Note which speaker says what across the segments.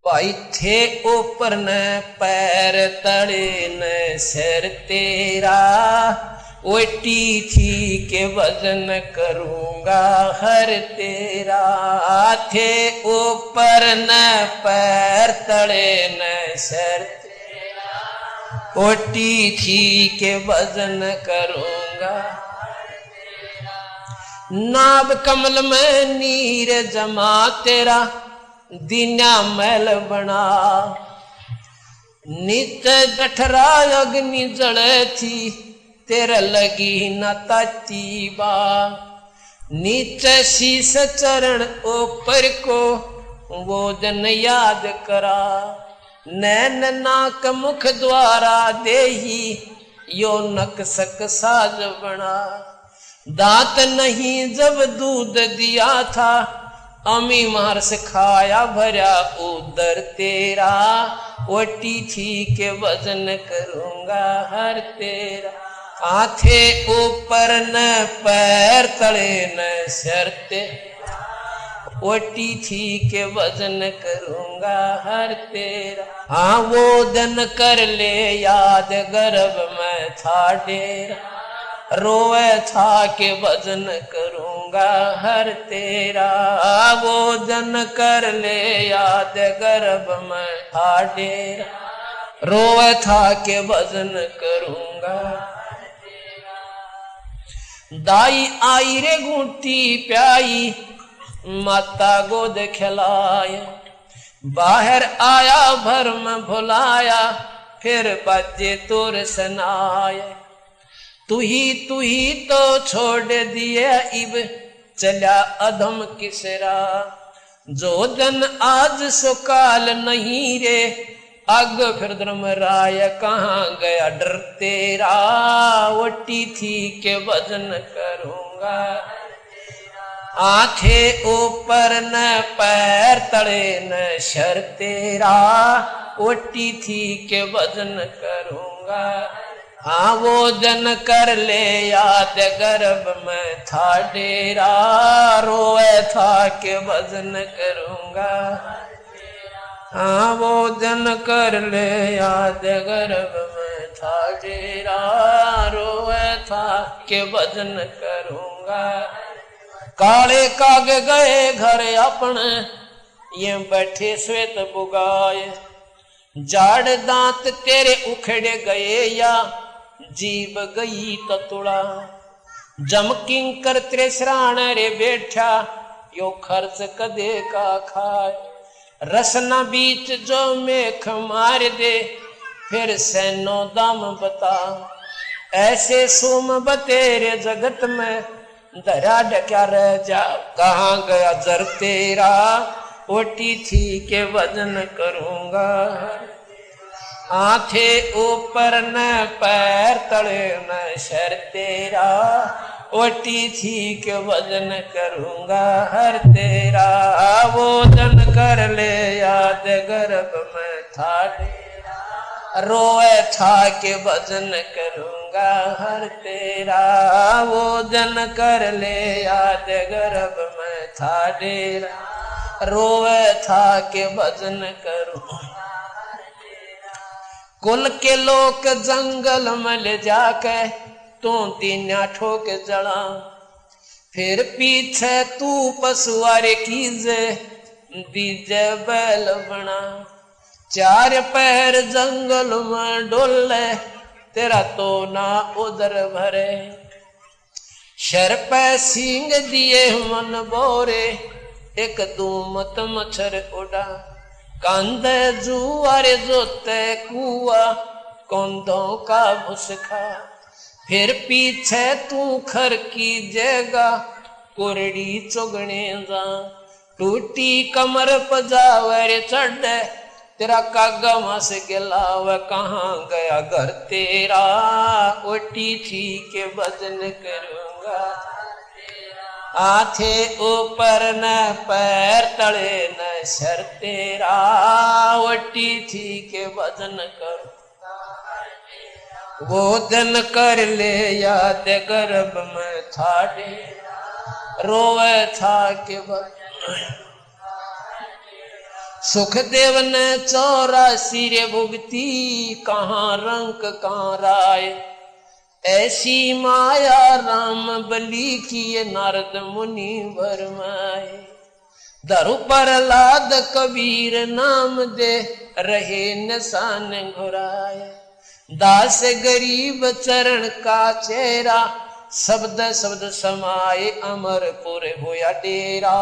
Speaker 1: भाई थे ऊपर न पैर तले न सिर तेरा, ओटी थी के वजन करूंगा हर तेरा। थे ऊपर न पैर तले न सिर तेरा, ओटी थी के वजन करूंगा। नाभ कमल में नीर जमा तेरा, दीना मैल बना। नित जठरा अग्नि जले थी, तेरे लगी न ताती बा। नीचे शीस चरण ऊपर को, वो जन याद करा। नैन नाक मुख द्वारा देही, यो नक सक साज बना। दांत नहीं जब दूध दिया था, अमी मार से खाया भरा उदर तेरा। ओटी थी के वजन करूंगा हर तेरा। आथे ऊपर न पैर तले न सिर तेरा, ओटी थी के वजन करूंगा हर तेरा। हाँ वो दिन कर ले याद, गर्भ में था डेरा। रोए था के वजन करूंगा हर तेरा। वो जन कर ले याद, गर्भ में था डेरा। रोए था के वजन करूंगा। दाई आई रे घूंटी प्याई, माता गोद खिलाए। बाहर आया भरम भुलाया, फिर बजे तोर सनाए। तू ही तो छोड़ दिए इब, चला अधम किसरा। जो जन आज सुकाल नहीं रे, अग फिर धर्म राय कहाँ गया डर तेरा। ओटी थी के वजन करूंगा। आंखे ऊपर न पैर तले न शर तेरा, ओटी थी के वजन करूंगा। हाँ वो जन कर ले याद, गर्भ में था डेरा। रोए था के वजन करूंगा। हाँ वो जन कर ले याद, गर्भ में था डेरा। रोए था के वजन करूंगा। काले काग गए घर अपने, ये बैठे श्वेत बुगाए। जाड़ दांत तेरे उखड़े गए या, जीव गई ततुड़ा। जम किंकर तेरे श्राण रे बैठा, यो खर्च कदे का खाए। रसना बीच जो मेख मार दे, फिर सैनो दाम बता। ऐसे सोम बतेरे जगत में, धरा डक्या रह जा कहाँ गया जर तेरा। ओटी थी के वजन करूंगा। आंखे ऊपर न पैर तले न शर तेरा, ओटी थी के वजन करूंगा हर तेरा। वो जन कर ले याद, गर्भ में था डेरा। रोए था के वजन करूंगा हर तेरा। वो जन कर ले याद, गर्भ में था डेरा। रोए था के वजन करूंगा। कुल के लोग जंगल में ले जाके, तू तीना ठोक जड़ा। फिर पीछे तू पशुआरे कीजे, दीजे बैल बना। चार पैर जंगल में डोले, तेरा तो ना उधर भरे। शर पे सींग दिए मन बोरे, एक दूमत मच्छर उड़ा। कांदे जुआरे जोते कुआ, कौंधों का भुसखा। फिर पीछे तू खर की जगा, कुरड़ी चुगने जा। टूटी कमर पजावर चढ़, तेरा कागमा से गिलाव कहाँ गया घर तेरा। ओटी थी के वजन करूंगा। आथे ऊपर न पैर तले न शर तेरा, ओटी थी के वजन करूं। वो दिन कर ले याद, गर्भ में था डेरा। रोए था के सुखदेव ने 84 रे भुगती, कहाँ रंक कहाँ राय। ऐसी माया राम बलि की नारद मुनि भरमाए। धरु प्रहलाद कबीर नाम दे, रहे निशान घुराए। दास गरीब चरण का चेहरा, शब्द शब्द समाये अमरपुर होया डेरा।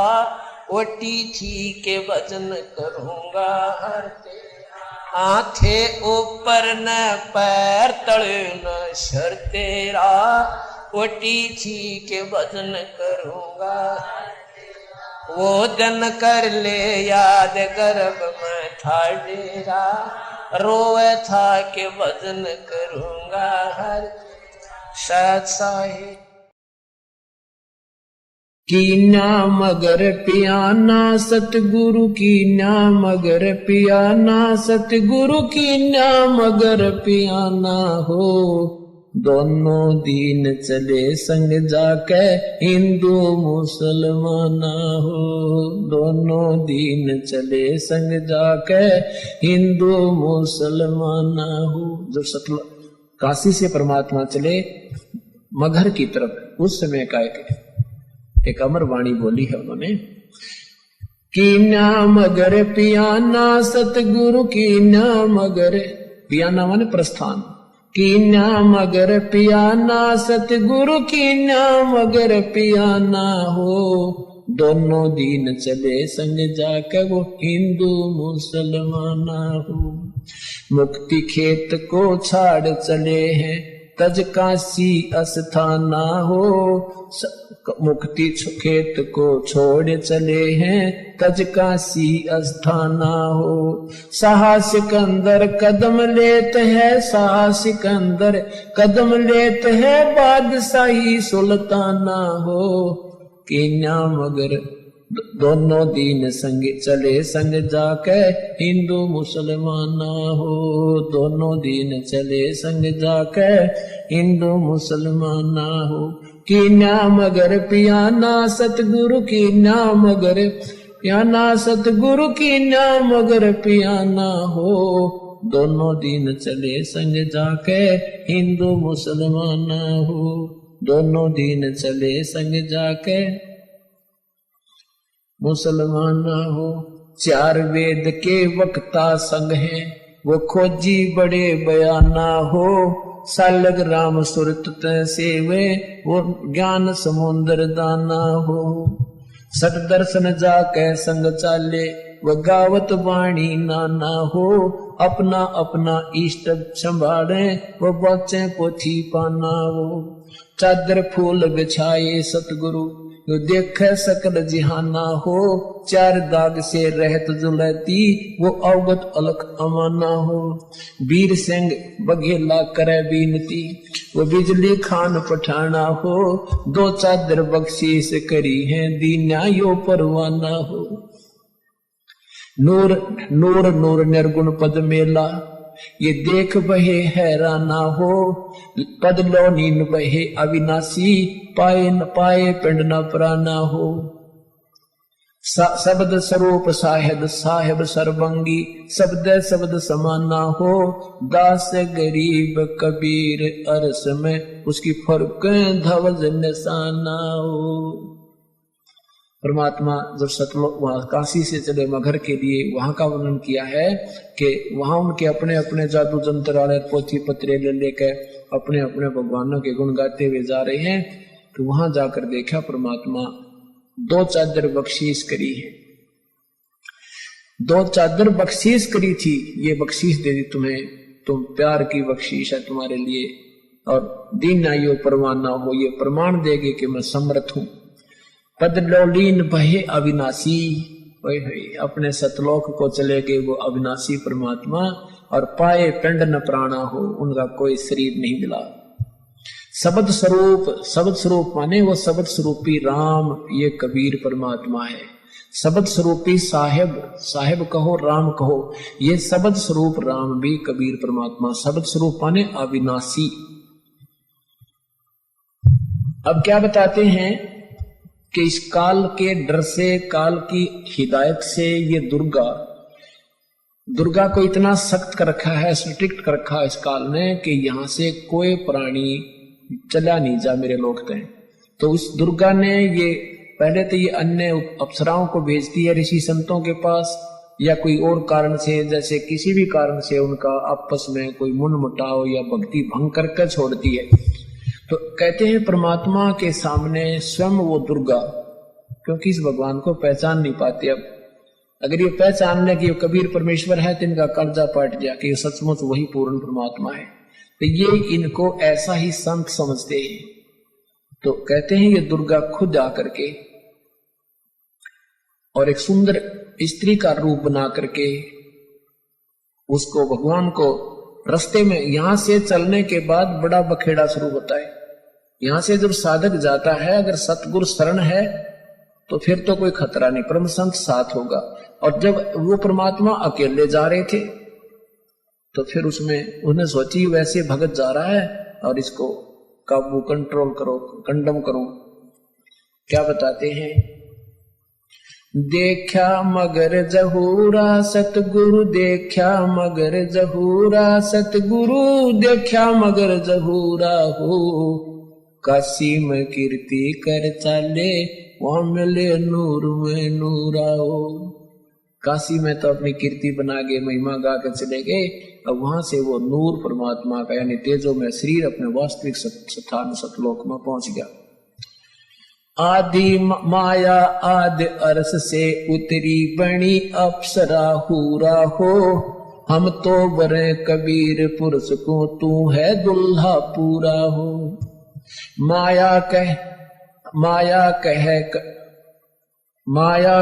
Speaker 1: ओटी थी के भजन करूंगा हर तेरा, आंखे ऊपर न पैर तले न शर तेरा। ओटी थी के भजन करूंगा, वो दिन कर ले याद गर्भ में था डेरा। रोए था के भजन करूंगा हर साथ साहिब।
Speaker 2: कीन्या मगर पियाना सतगुरु कीन्या मगर पियाना सतगुरु कीन्या मगर पियाना हो। दोनों दीन चले संग जाके हिंदू मुसलमाना हो। दोनों दीन चले संग जाके हिंदू मुसलमाना हो। जब सतलुज काशी से परमात्मा चले मगहर की तरफ, उस समय का एक अमर वाणी बोली है उन्होंने। कीन्या मगर पियाना सतगुरु कीन्या मगर, पियाना माने प्रस्थान। कीन्या मगर पियाना सतगुरु कीन्या मगर पियाना हो। दोनों दीन चले संग जाकर वो हिंदू मुसलमाना हो। मुक्ति खेत को छाड़ चले हैं तज काशी अस्थाना हो। मुक्ति खेत को छोड़ चले हैं तज काशी अस्थाना हो। साहस सिकंदर कदम लेत है, साहस सिकंदर कदम लेत है बादशाही सुल्ताना हो। कीन्या मगर दोनों दीन संग चले संग जाके हिंदू मुसलमाना हो। दोनों दीन चले संग जाके हिंदू मुसलमाना हो। कीन्या मगर पियाना सतगुरु कीन्या मगर पियाना सतगुरु कीन्या मगर पियाना हो। दोनों दीन चले संग जाके हिंदू मुसलमाना हो। दोनों दीन चले संग जाके मुसलमाना हो। चार वेद के वक्ता संग हैं वो खोजी बड़े बयाना हो। सालग राम सुरत सेवे वो ज्ञान समुद्र दाना हो। सत दर्शन जाके संग चाले वो गावत वाणी नाना हो। अपना अपना इष्ट संभाले वो बच्चे पोथी पाना हो। चादर फूल बिछाए सतगुरु जो देख सकल जिहाना हो। चार दाग से रहत जुलती वो अवगत अलख अमाना हो। वीर सिंह बघेला करे बीनती वो बिजली खान पठाना हो। दो चादर बख्शीश करी है दीन्या यो परवाना हो। नूर नूर नूर निर्गुण पद मेला ये देख बहे हैराना हो। पद लो नीन बहे अविनाशी पाए न पाए पिंड न प्राना हो। शब्द स्वरूप साहेब साहेब सर्वंगी शब्द शब्द समाना हो। दास गरीब कबीर अरस में उसकी फर्क धवज निशाना हो। परमात्मा जब सतलोक वहां काशी से चले मगहर के लिए, वहां का वर्णन किया है कि वहां उनके अपने अपने जादू जंत्र वाले पोथी पत्रे ले लेकर अपने अपने भगवानों के गुण गाते हुए जा रहे हैं। तो वहां जाकर देखा परमात्मा दो चादर बख्शीश करी है। दो चादर बख्शीश करी थी, ये बख्शीश दे दी तुम्हें, तुम प्यार की बख्शीश है तुम्हारे लिए। और दीन आयो परवाना हो, ये प्रमाण देगे कि मैं समर्थ हूं। पद लोलीन बहे अविनाशी, अपने सतलोक को चले गए वो अविनाशी परमात्मा। और पाए पिंड न प्राणा हो, उनका कोई शरीर नहीं मिला। शब्द स्वरूप, शब्द स्वरूप माने वो शब्द स्वरूपी राम, ये कबीर परमात्मा है। शब्द स्वरूपी साहेब, साहेब कहो राम कहो, ये शब्द स्वरूप राम भी कबीर परमात्मा। शब्द स्वरूप माने अविनाशी। अब क्या बताते हैं कि इस काल के डर से, काल की हिदायत से ये दुर्गा दुर्गा को इतना सख्त कर रखा है, स्ट्रिक्ट कर रखा है इस काल ने कि यहां से कोई प्राणी चला नहीं जा मेरे लोग तय। तो उस दुर्गा ने ये पहले तो ये अन्य अप्सराओं को भेजती है ऋषि संतों के पास, या कोई और कारण से, जैसे किसी भी कारण से उनका आपस में कोई मनमुटाव या भक्ति भंग करके छोड़ती है। तो कहते हैं परमात्मा के सामने स्वयं वो दुर्गा, क्योंकि इस भगवान को पहचान नहीं पाते। अब अगर ये पहचान ले कि ये कबीर परमेश्वर है तो इनका कर्जा पट गया कि ये सचमुच वही पूर्ण परमात्मा है। तो ये इनको ऐसा ही संत समझते हैं। तो कहते हैं ये दुर्गा खुद आकर के और एक सुंदर स्त्री का रूप बना करके उसको, भगवान को रास्ते में, यहां से चलने के बाद बड़ा बखेड़ा शुरू होता है। यहां से जब साधक जाता है, अगर सतगुरु शरण है तो फिर तो कोई खतरा नहीं, परम संत साथ होगा। और जब वो परमात्मा अकेले जा रहे थे तो फिर उसमें उन्हें सोची वैसे भगत जा रहा है और इसको काबू, कंट्रोल करो, कंडम करो। क्या बताते हैं, देखा मगर जहूरा सतगुरु, देखा मगर जहूरा सतगुरु, देखा मगर जहूरा हो, काशी में कीर्ति कर चाले, वहां मिले नूर में नूरा हो। काशी में तो अपनी कीर्ति बना के महिमा गा के चले गए, अब वहां से वो नूर परमात्मा का यानी तेजो में शरीर अपने वास्तविक स्थान सतलोक में पहुंच गया। आदि माया आदि अर्श से उतरी बनी अप्सरा हूरा हो, हम तो बरे कबीर पुरुष को, तू है दुल्हा पूरा हो। माया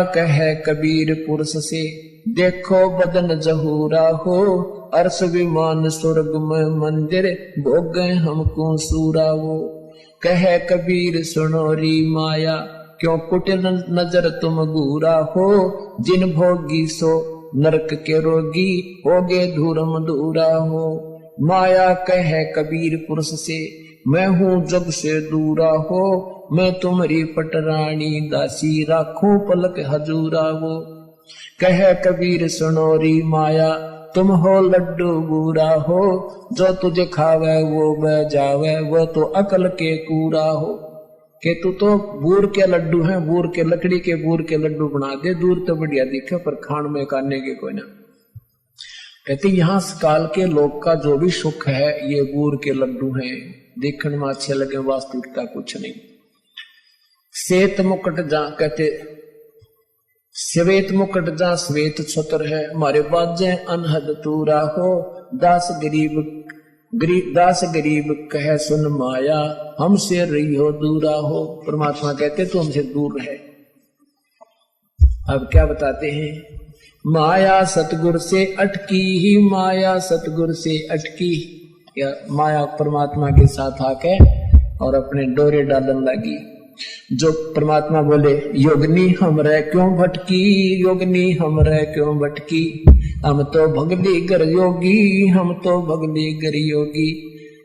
Speaker 2: कहे कबीर पुरुष से, देखो बदन जहूरा हो, अर्श विमान स्वर्ग में मंदिर, भोग हमको सूरा हो। कहे कबीर सुनो री माया, क्यों कुटिल नजर तुम घूरा हो, जिन भोगी सो नरक के रोगी, होगे धूरम दूरा हो। माया कहे कबीर पुरुष से, मैं हूँ जग से दूरा हो, मैं तुम्हारी पटरानी दासी, राखूं पलक हजूरा हो। कहे कबीर सुनो री माया, तुम हो लड्डू बूरा हो, जो तुझे खावे वो बह जावे, वो तो अकल के कूरा हो। के तू तो बूर के लड्डू हैं, बूर के लकड़ी के बूर के लड्डू बना दे, दूर तो बढ़िया दिखे पर खान में काटने के कोई ना। कहते यहाँ काल के लोग का जो भी सुख है ये बूर के लड्डू हैं, देखने में अच्छे लगे, वास्तविकता कुछ नहीं। श्वेत मुकुट जा, कहते श्वेत मुकुट जा श्वेत छत्र है, हमारे बाजे अनहद तूरा हो, दास गरीब कहे सुन माया, हमसे रही हो दूरा हो। परमात्मा कहते तू हमसे दूर रहे। अब क्या बताते हैं, माया सतगुर से अटकी ही, माया सतगुर से अटकी, या माया परमात्मा के साथ आके और अपने डोरे डालन लगी। जो परमात्मा बोले योगनी हमरे क्यों भटकी, योगनी हमरे क्यों भटकी, हम तो भगली गर योगी, हम तो भगली गर योगी,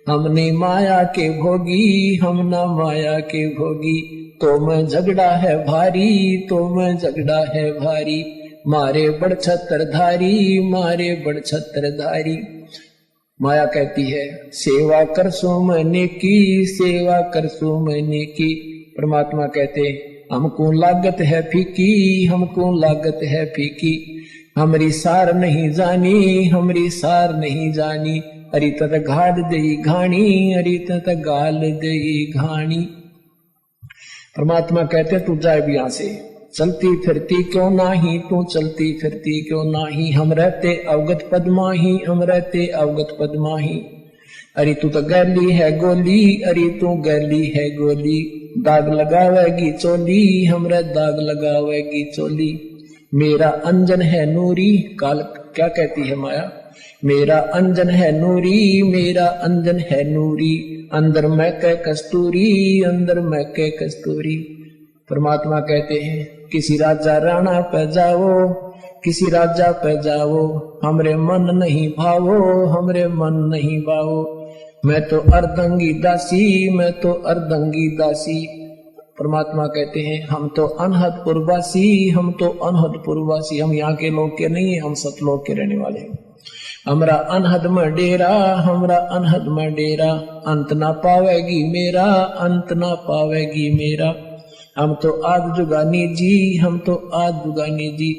Speaker 2: हमने माया के भोगी, हम ना माया के भोगी, तो मैं झगड़ा है भारी, तो मैं झगड़ा है भारी, मारे बड़ छत्रधारी, मारे बड़ छत्रधारी। माया कहती है सेवा कर सो मैंने की, सेवा कर सो मैंने की। परमात्मा कहते हमको लागत है फीकी, हमको लागत है फीकी, हमारी सार नहीं जानी, हमारी सार नहीं जानी, अरे तत घाल दई घाणी, अरे तत गाल दई घाणी। परमात्मा कहते तू जाए भी यहां से, चलती फिरती क्यों नाही, तू चलती फिरती क्यों नाही, हम रहते अवगत पद्माही, हम रहते अवगत पद्माही, अरे तू तो गैली है गोली, अरे तू गैली है गोली, दाग लगावेगी चोली, हमरा दाग लगावेगी चोली, मेरा अंजन है नूरी। काल क्या कहती है माया, मेरा अंजन है नूरी, मेरा अंजन है नूरी, अंदर मैं के कस्तूरी, अंदर मैं के कस्तूरी। परमात्मा कहते हैं किसी राजा राणा पे जाओ, किसी राजा पे जाओ, हमरे मन नहीं भावो, हमरे मन नहीं भावो, मैं तो अर्धंगी दासी, मैं तो अर्धंगी दासी, परमात्मा कहते हैं हम तो अनहदपुरवासी, हम तो अनहदपुरवासी, हम यहाँ के लोग के नहीं है, हम सतलोक के रहने वाले हैं। हमरा अनहद में डेरा, हमरा अनहद में डेरा, अंत ना पावेगी मेरा, अंत ना पावेगी मेरा। हम तो आद जुगानी जी, हम तो आद जुगानी जी।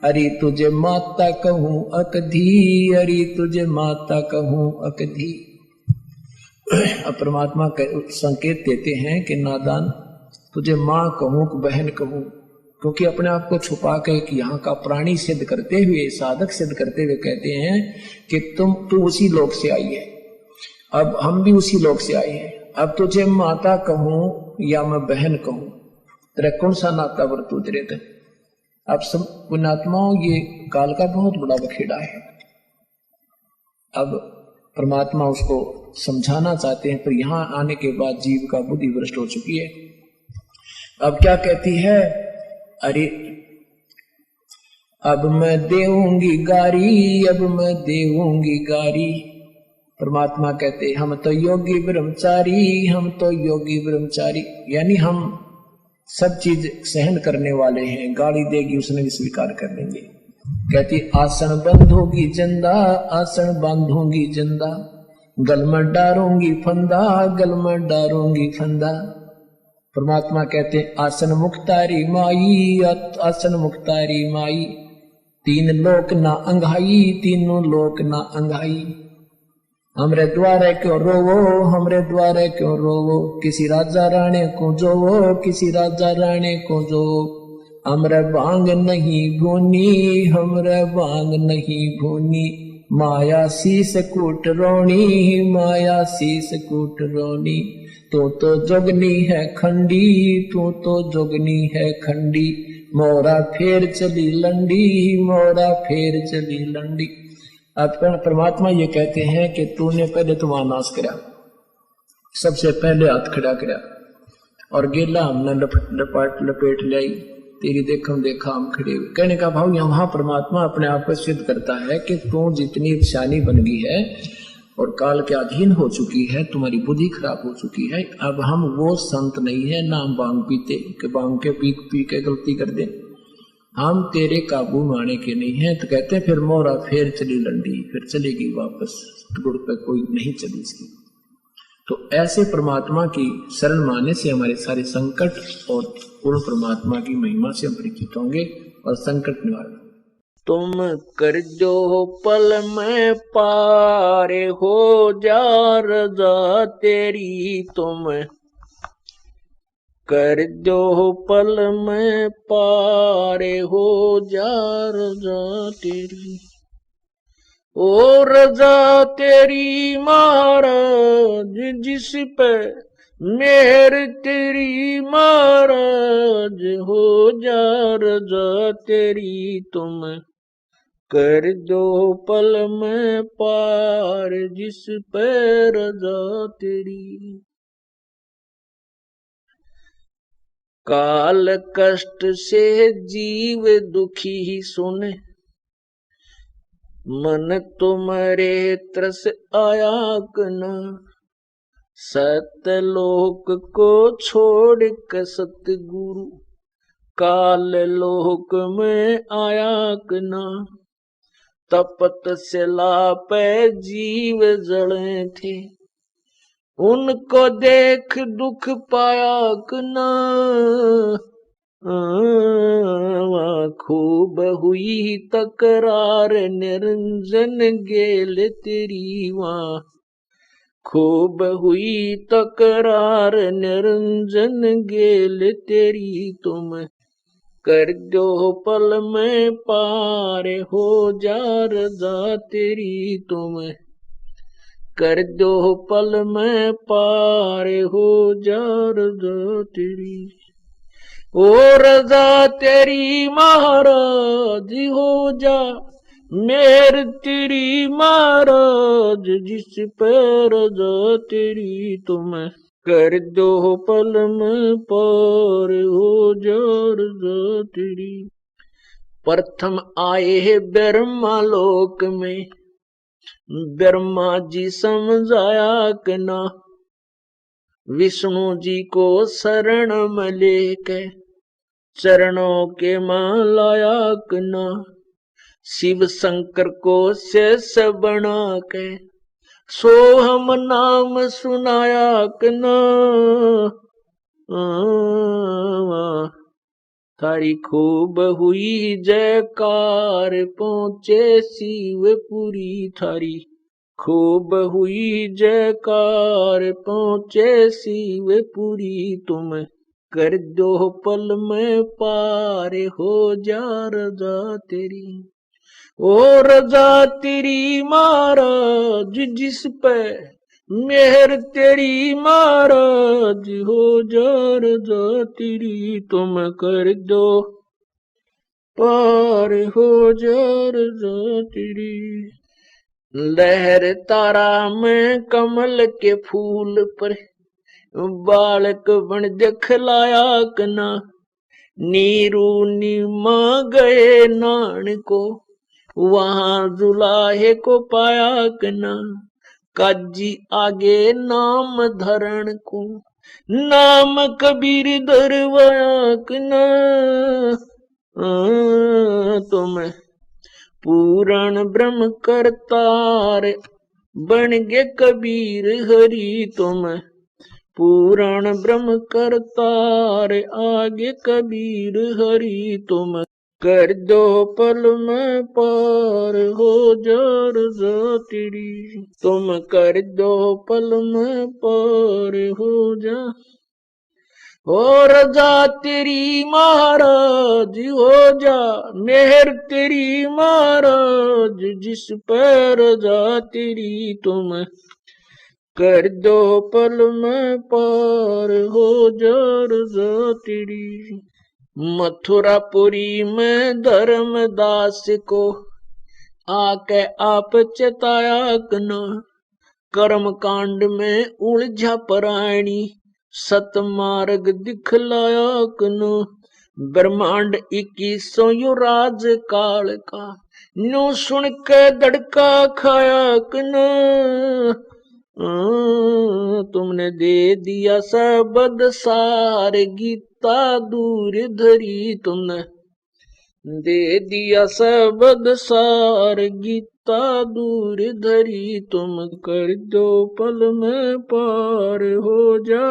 Speaker 2: अरे तुझे माता कहूँ अकधी, अरे तुझे माता कहूँ अकधी। अब परमात्मा संकेत देते हैं कि नादान तुझे माँ कहूँ कि बहन कहूँ, क्योंकि अपने आप को छुपा के कि यहाँ का प्राणी सिद्ध करते हुए, साधक सिद्ध करते हुए कहते हैं कि तू उसी लोक से आई है, अब हम भी उसी लोक से आए हैं। अब तुझे माता कहूँ या मैं बहन कहूँ, तेरा कौन सा नाता बरतूत रहता है। अब सब पुण्यात्माओं, ये काल का बहुत बड़ा बखेड़ा है। अब परमात्मा उसको समझाना चाहते हैं, पर यहाँ आने के बाद जीव का बुद्धि भ्रष्ट हो चुकी है। अब क्या कहती है, अरे अब मैं देऊंगी गारी, अब मैं देऊंगी गारी। परमात्मा कहते हम तो योगी ब्रह्मचारी, हम तो योगी ब्रह्मचारी, यानी हम सब चीज सहन करने वाले हैं। गाली देगी उसने भी स्वीकार कर लेंगे। कहती आसन बंधोगी जंदा, आसन बांधूंगी जंदा, गल में डारूंगी फंदा, गल में डारूंगी फंदा। परमात्मा कहते हैं आसन मुक्तारी माई, आसन मुक्तारी माई, तीन लोक ना अंघाई, तीनों लोक ना अंघाई। हमरे द्वारे क्यों रोवो, हमरे द्वारे क्यों रोवो, किसी राजा राणे को जोवो, किसी राजा राणे को जो। हमरे भांग नहीं भूनी, हमरे भांग नहीं भूनी, माया शीस कूट रोणी, माया शीस कूट रोणी। तू तो जोगनी है खंडी, तू तो जोगनी है खंडी, मोरा फेर चली लंडी, मोरा फेर चली लंडी। अब परमात्मा ये कहते हैं कि तूने पहले तुम्हारा नाश करा, सबसे पहले हाथ खड़ा करा, और गेला हमने लपेट लाई, तेरी देखम देखा हम खड़े हुए। कहने का भाव यहाँ परमात्मा अपने आप को सिद्ध करता है कि तू जितनी शानी बन गई है और काल के अधीन हो चुकी है, तुम्हारी बुद्धि खराब हो चुकी है। अब हम वो संत नहीं है ना हम भांग पीते कि भांग के पी के गलती कर दे, हम तेरे काबू में आने के नहीं है। तो कहते हैं फिर मोरा फेर चली लंडी, फिर चलेगी वापस, गुड़ पे कोई नहीं चली इसकी। तो ऐसे परमात्मा की शरण माने से हमारे सारे संकट और पूर्ण परमात्मा की महिमा से हम परिचित होंगे और संकट निवारण।
Speaker 1: तुम कर जो पल में पारे हो जा रजा तेरी, तुम कर जो पल में पारे हो जा रजा तेरी। ओ रजा तेरी महाराज जिस पे मेहर तेरी महाराज, हो जा रजा तेरी, तुम कर दो पल में पार जिस पे रजा तेरी। काल कष्ट से जीव दुखी सुन, मन तुम्हारे त्रस आया कना, सतलोक को छोड़ के सतगुरु काल लोक में आया कना। तपत शिला पे जीव जड़े थे, उनको देख दुख पाया कना। खूब हुई तकरार निरंजन गेल तेरी वहाँ, खूब हुई तकरार निरंजन गेल तेरी, तुम कर दो पल में पार हो जा रजा तेरी, तुम कर दो पल में पार हो जा रजा तेरी। ओ रजा तेरी महाराज हो जा मेर तेरी महाराज जिस पे रजा तेरी, तुम कर दो पल में पार हो जा रजा तेरी। प्रथम आए है ब्रह्मा लोक में, ब्रह्मा जी समझाया कि ना,
Speaker 2: विष्णु जी को शरण में लेके चरणों के मालाया कना, शिव शंकर को शेष बना के सोहम नाम सुनाया कना। थारी खूब हुई जयकार पहुंचे शिवपुरी, थारी खूब हुई जयकार पहुंचे शिवपुरी, तुम कर दो पल में पार हो जा रजा तेरी। ओ रजा तेरी महाराज जिस पे मेहर तेरी महाराज, हो जा रजा तेरी, तुम कर दो पार हो जा रजा तेरी। लहर तारा में कमल के फूल पर बालक बन दिखलाया कना, नीरू नीमा गए नान को वहां जुलाहे को पाया कना। काजी आगे नाम धरण को नाम कबीर धरवाया कना। तुम पूर्ण ब्रह्म करतार बन गे कबीर हरि, तुम पूर्ण ब्रह्म करतार आगे कबीर हरि, तुम कर दो पल में पार हो जा रजा तेरी, तुम कर दो पल में पार हो जा। हो रजा तेरी महाराज हो जा, मेहर तेरी महाराज जिस पर रजा तेरी, तुम कर दो पल में पार हो जा रजा तेरी। मथुरापुरी में धर्मदास को आके आप चेताया कना, कर्म कांड में उलझा प्राणी सतमार्ग दिखलाया कना। ब्रह्मांड 2100 युराज काल का न्यू सुन के धड़का खाया कना। तुमने दे दिया सबद सार गीता दूर धरी, तुमने दे दिया सबद सार गीता दूर धरी, तुम कर दो पल में पार हो जा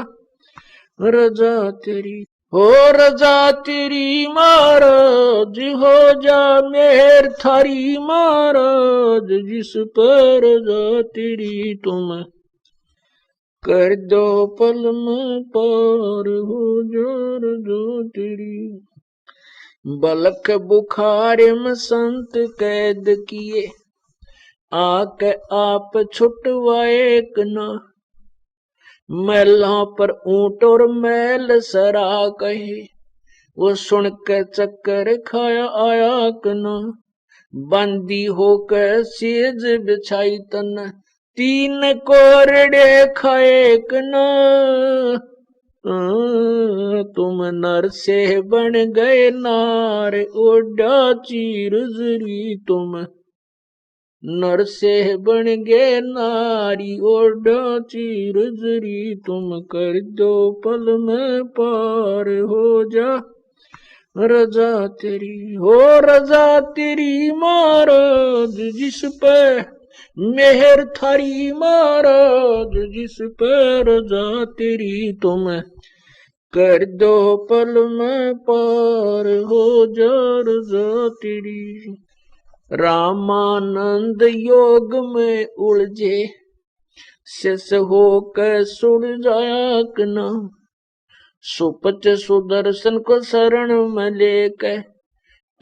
Speaker 2: रजा तेरी। हो रजा तेरी महाराज हो जा, मेहर थारी महाराज जिस पर रजा तेरी, तुम कर दो पल में पार हो जा रजा तेरी। बलक बुखार में संत कैद किए आके आप छुटवाए कना। मैलों पर ऊंट और मैल सरा कहे वो सुन के चक्कर खाया आया कना। बंदी होकर सेज बिछाई तन 3 कोरड़े खाए कना। तुम नर से बन गए नार ओडा चीर जरी, तुम नर से बन गए नारी ओडा चीर जरी, तुम कर दो पल में पार हो जा रजा तेरी। हो रजा तेरी महाराज जिस पे मेहर थारी महाराज जिस पे रजा तेरी, तुम कर दो पल में पार हो जा रजा तेरी। रामानंद योग में उलझे शेष होकर सुन जाया कना। सुपच सुदर्शन को शरण में लेकर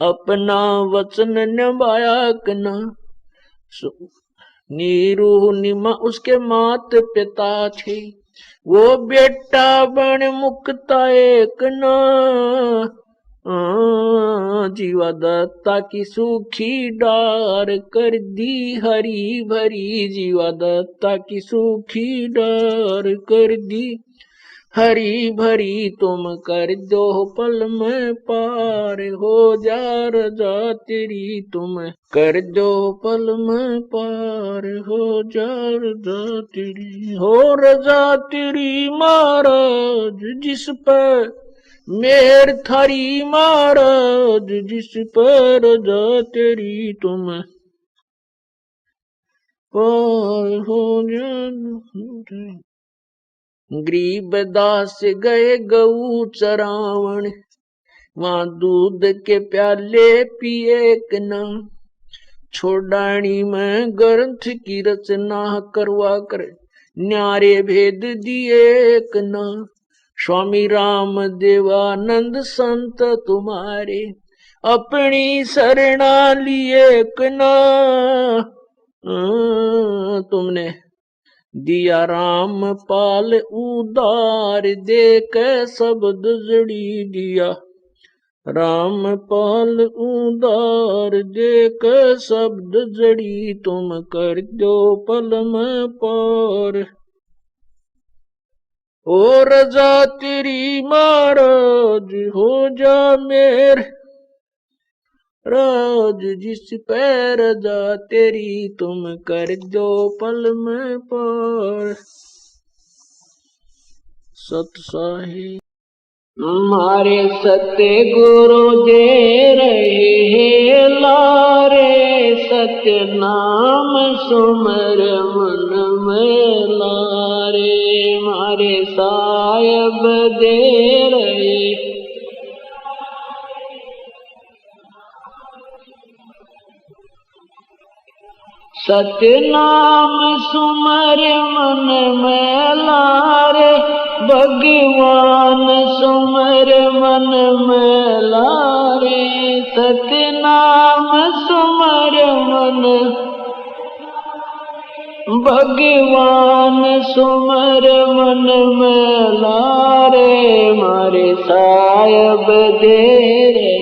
Speaker 2: अपना वचन निभाया कना। नीरू निमा उसके मात पिता थे वो बेटा बन मुक्ता एक ना। जीवा दत्ता की सूखी डार कर दी हरी भरी, जीवा दत्ता की सूखी डार कर दी हरी भरी तुम कर दो पल में पार, हो जा रजा तेरी तुम कर दो पल में पार, हो जा रजा तेरी, हो रजा तेरी महाराज जिस पर मेहर थारी महाराज जिस पर रजा तेरी तुम पार, हो जा। गरीब दास गए गऊ चरावण, वहां दूध के प्याले पिए न, छोड़ानी में ग्रंथ की रचना करवा कर न्यारे भेद दिए न। स्वामी राम देवानंद संत तुम्हारे अपनी शरणा लिए न, तुमने दिया राम पाल उदार, दे के शब्द जड़ी दिया राम पाल उदार, दे के शब्द जड़ी तुम कर दो पल में पार, ओ रजा तेरी महाराज हो जा मेर राज जिस पे रजा तेरी तुम कर दो पल में पार। सतसाही मारे सत्य गुरु दे रहे लारे, सत्य नाम सुमर मन में लारे, मारे सायब दे रहे सत्य नाम सुमर मन में लारे, भगवान सुमर मन में लारे, सत्य नाम सुमर मन भगवान सुमर मन में लारे, मारे सायब दे रे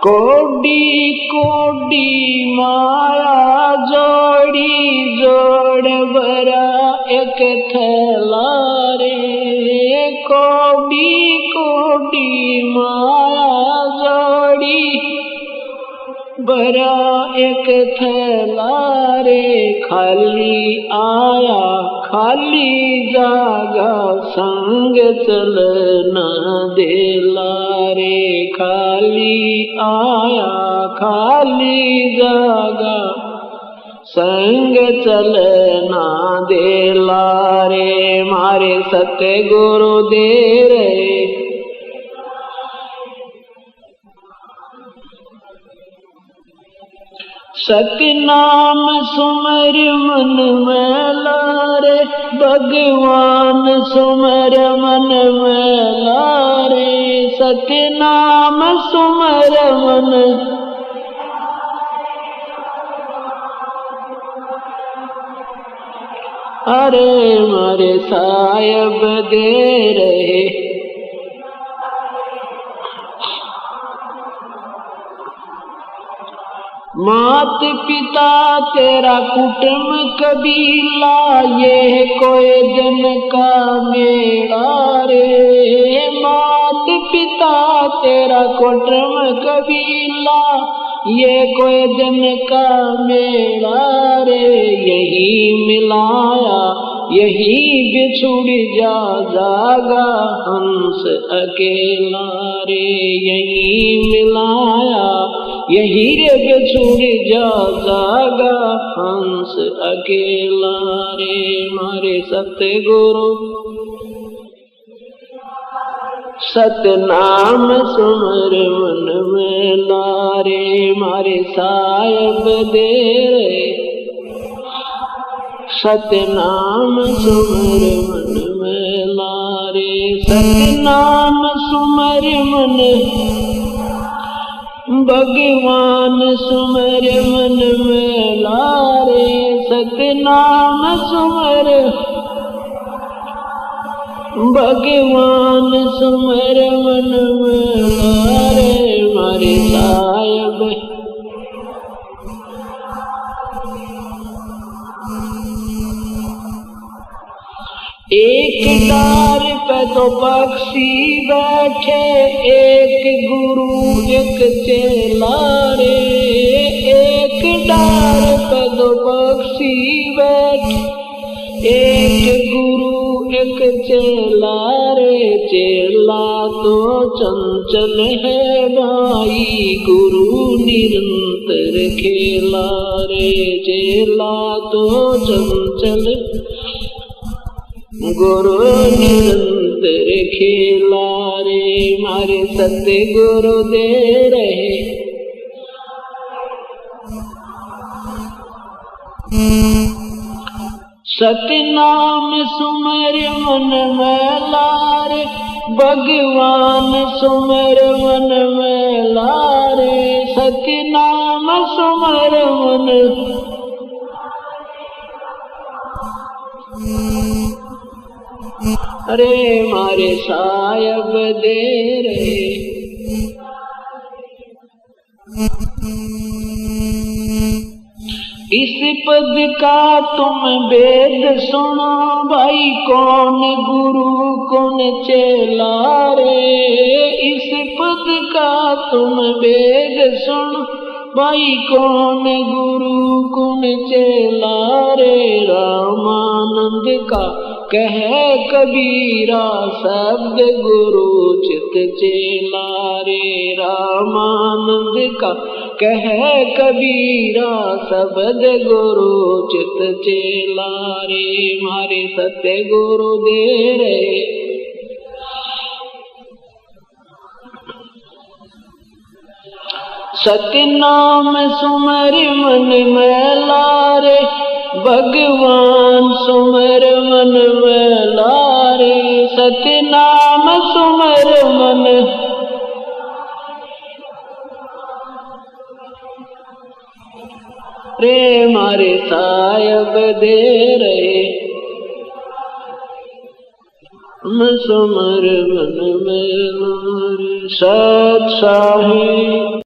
Speaker 2: कोडी कोडी माया जोड़ी जोड़ भरा एक थैला रे, कोडी कोडी माया जोड़ी भरा एक थैला रे, खाली आया खाली जागा संग चलना देला रे, खाली आया खाली जागा संग चलना देला रे, मारे सत्य गुरु दे रे सत्य नाम सुमर मन में लारे, भगवान सुमर मन में लारे, सत्य नाम सुमर मन अरे मारे सायब दे रहे मात पिता तेरा कुटुंब कबीला, ये कोई जन का मेला रे, मात पिता तेरा कुटुंब कबीला, ये कोई जन का मेला रे, यही मिलाया यही बिछुड़ जा जागा हंस अकेला रे, यही मिलाया यही रे बिछुड़ जा जागा हंस अकेला रे, मारे सत्य गुरु सत्य नाम सुमर मन में लारे, मारे सायब दे रे सत्य नाम सुमर मन में लारे, सत्य नाम सुमर मन भगवान सुमर मन में लारे, सत्य नाम सुमर भगवान सुमर मन में लारे, मारे सायब दो पक्षी बैठे, एक गुरु एक चेला रे। एक डार पे दो पक्षी बैठे, एक गुरु एक चेला रे। चेला तो चंचल है भाई, गुरु निरंतर खेला रे। चेला तो चंचल, गुरु निरंतर खेला रे। मारे सत्य गुरु दे रहे, सतनाम सुमर मन में लारे। भगवान सुमर मन में लारे, सतनाम सुमर मन। अरे मारे सायब दे रहे, इस पद का तुम वेद सुनो भाई, कौन गुरु कौन चेला रे। इस पद का तुम वेद सुनो भाई, कौन गुरु कौन चेला रे। रामानंद का कहे कबीरा, शब्द गुरु चित चेला रे। रामानंद का कहे कबीरा, शब्द गुरु चित चेला रे। मारे सत्य गुरु दे रहे, सतनाम सुमर मन में लारे। भगवान सुमर मन में लारे, सतनाम सुमर मन। रे मारे सायब दे रहे, सुमर मन में लारे। सत साहिब।